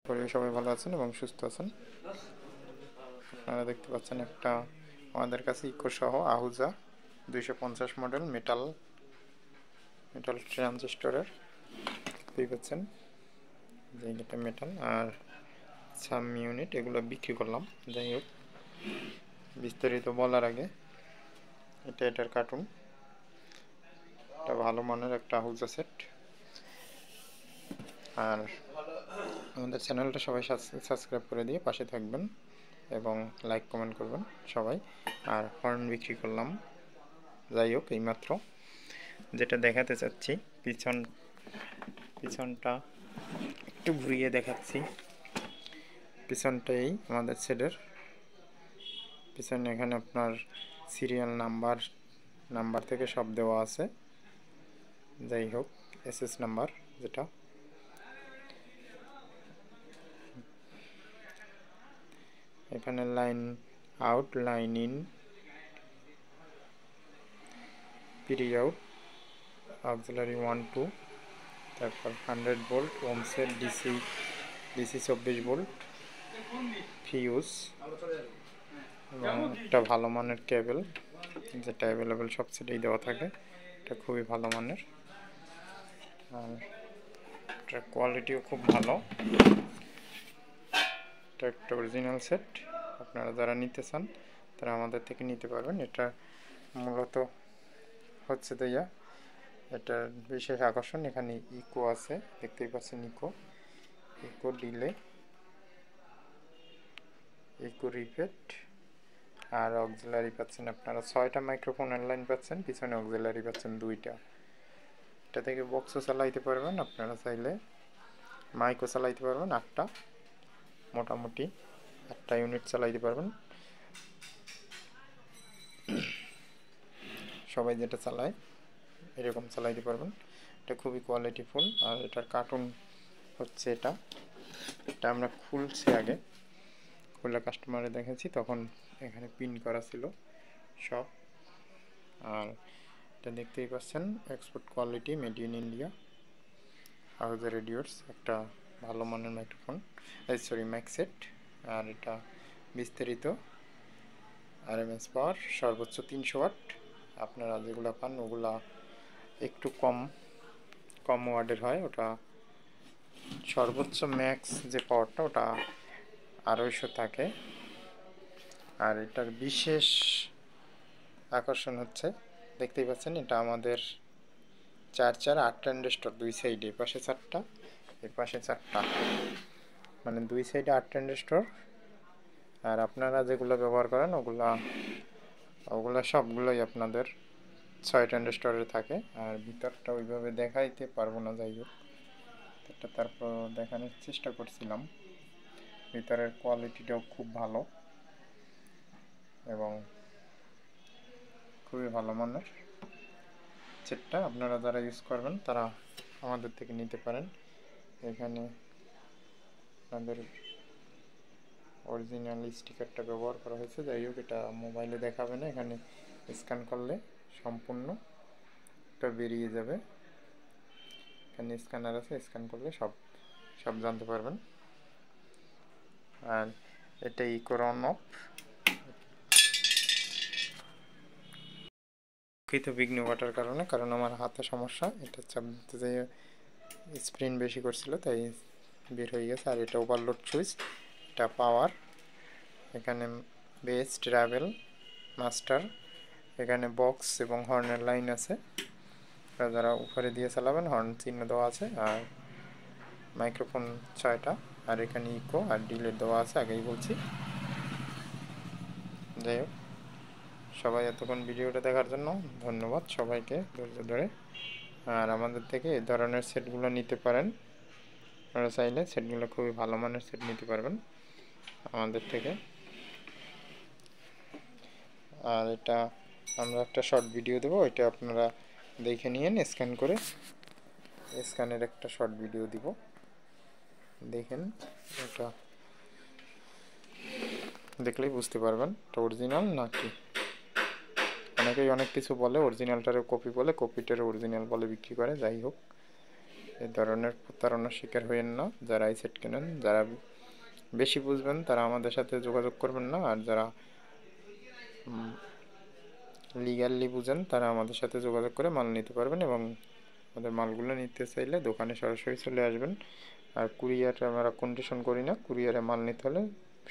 করি সবাই ভালো আছেন এবং সুস্থ আছেন। আপনারা দেখতে পাচ্ছেন একটা আমাদের কাছে ইকো সহ আহুজা 250 মডেল মেটাল ট্রানজিস্টরের দেখতেই পাচ্ছেন যে এটা মেটাল আর সাম ইউনিট এগুলো বিক্রি করলাম। যাই হোক, বিস্তারিত বলার আগে এটার কার্টুন, এটা ভালো মানের একটা আহুজা সেট। আর আমাদের চ্যানেলটা সবাই সাবস্ক্রাইব করে দিয়ে পাশে থাকবেন এবং লাইক কমেন্ট করবেন সবাই। আর হর্ন বিক্রি করলাম। যাই হোক, এইমাত্র যেটা দেখাতে চাচ্ছি, পিছনটা একটু ঘুরিয়ে দেখাচ্ছি। পিছনটাই আমাদের সেটের পিছনে, এখানে আপনার সিরিয়াল নাম্বার থেকে সব দেওয়া আছে। যাই হোক, এসএস নাম্বার যেটা, এখানে লাইন আউট, লাইন ইন, পিরি আউট, অক্সিলারি 1 2, তারপর 100 ভোল্ট ওমসের ডিসি 24 ভোল্ট ফিউজ এবং একটা ভালো মানের কেবল যেটা অ্যাভেলেবেল সব সেটেই দেওয়া থাকে। এটা খুবই ভালো মানের আর এটার কোয়ালিটিও খুব ভালো। এটা একটা অরিজিনাল সেট। আপনারা যারা নিতে চান তারা আমাদের থেকে নিতে পারবেন। এটা মূলত হচ্ছে এটার বিশেষ আকর্ষণ, এখানে ইকো আছে, দেখতেই পাচ্ছেন ইকো ডিলে, ইকো রিপেট আর অক্সিলারি পাচ্ছেন আপনারা 6টা মাইক্রোফোনের লাইন পাচ্ছেন, পিছনে অক্সিলারি পাচ্ছেন 2টা। এটা থেকে বক্সও চালাইতে পারবেন, আপনারা চাইলে মাইকও চালাইতে পারবেন। 8টা মোটামুটি 8টা ইউনিট চালাইতে পারবেন। সবাই যেটা চালায় এরকম চালাইতে পারবেন। এটা খুবই কোয়ালিটিফুল। আর এটার কার্টুন হচ্ছে এটা আমরা খুলছি, আগে খুলে কাস্টমারে দেখেছি, তখন এখানে পিন করা ছিল সব। আর এটা দেখতেই পাচ্ছেন export quality, made in India Ahuja radios, একটা ভালো মানের মাইক্রোফোন, মাইক সেট। আর এটা বিস্তারিত আরএমএস পাওয়ার সর্বোচ্চ 300 ওয়াট। আপনারা যেগুলো পান ওগুলা একটু কম ওয়াটের হয়, ওটা সর্বোচ্চ ম্যাক্স যে পাওয়ারটা ওটা 250 থাকে। আর এটার বিশেষ আকর্ষণ হচ্ছে, দেখতেই পাচ্ছেন এটা আমাদের 8 ট্রানজিস্টর, 2 সাইডে, এই পাশে 4টা, এই পাশে 4টা, মানে 2 সাইডে 8 ট্রানজিস্টর। আর আপনারা যেগুলো ব্যবহার করেন ওগুলা সবগুলোই আপনাদের 6 ট্রানজিস্টরের থাকে। আর ভিতরটা ওইভাবে দেখাইতে পারবো না, যাই হোক এটা তারপর দেখানোর চেষ্টা করছিলাম। ভিতরের কোয়ালিটিটাও খুব ভালো এবং খুবই ভালো মানের সেটটা। আপনারা যারা ইউজ করবেন তারা আমাদের থেকে নিতে পারেন। এখানে আপনাদের অরিজিনাল স্টিকারটা ব্যবহার করা হয়েছে। যাই হোক, এটা মোবাইলে দেখাবে না, এখানে স্ক্যান করলে সম্পূর্ণ এটা বেরিয়ে যাবে। এখানে স্ক্যানার আছে, স্ক্যান করলে সব জানতে পারবেন। আর এটা ইকোর অন অফ, বিঘ্ন ঘটার কারণে, কারণ আমার হাতে সমস্যা, এটা চাপ দিতে যেয়ে স্প্রিন বেশি করছিল তাই বের হয়ে গেছে। আর এটা ওভারলোড সুইচ, এটা পাওয়ার, এখানে বেস, ট্রাভেল, মাস্টার, এখানে বক্স এবং হর্নের লাইন আছে, যারা উপরে দিয়ে চালাবেন হর্ন চিহ্ন দেওয়া আছে। আর মাইক্রোফোন 6টা, আর এখানে ইকো আর ডিলে দেওয়া আছে, আগেই বলছি। যাই হোক, সবাই এতক্ষণ ভিডিওটা দেখার জন্য ধন্যবাদ সবাইকে ধৈর্য ধরে। আর আমাদের থেকে এই ধরনের সেটগুলো নিতে পারেন, আপনারা চাইলে সেটগুলো খুবই ভালো মানের সেট নিতে পারবেন আমাদের থেকে। আর এটা আমরা একটা শর্ট ভিডিও দেবো, এটা আপনারা দেখে নিয়েন, স্ক্যান করে স্ক্যানের একটা শর্ট ভিডিও দিব, দেখেন। এটা দেখলেই বুঝতে পারবেন এটা অরিজিনাল নাকি। অনেকেই অনেক কিছু বলে, অরিজিনালটারও কপি বলে, কপিটারও অরিজিনাল বলে বিক্রি করে। যাই হোক, এই ধরনের প্রতারণার শিকার হইয়েন না। যারা এই সেট কেনেন, যারা বেশি বুঝবেন তারা আমাদের সাথে যোগাযোগ করবেন না, আর যারা লিগ্যালি বুঝেন তারা আমাদের সাথে যোগাযোগ করে মাল নিতে পারবেন, এবং আমাদের মালগুলো নিতে চাইলে দোকানে সরাসরি চলে আসবেন। আর কুরিয়ারে আমরা কন্ডিশন করি না, কুরিয়ারে মাল নিতে হলে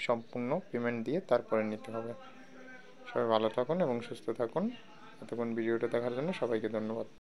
সম্পূর্ণ পেমেন্ট দিয়ে তারপরে নিতে হবে। সবাই ভালো থাকুন এবং সুস্থ থাকুন। এতক্ষণ ভিডিওটা দেখার জন্য সবাইকে ধন্যবাদ।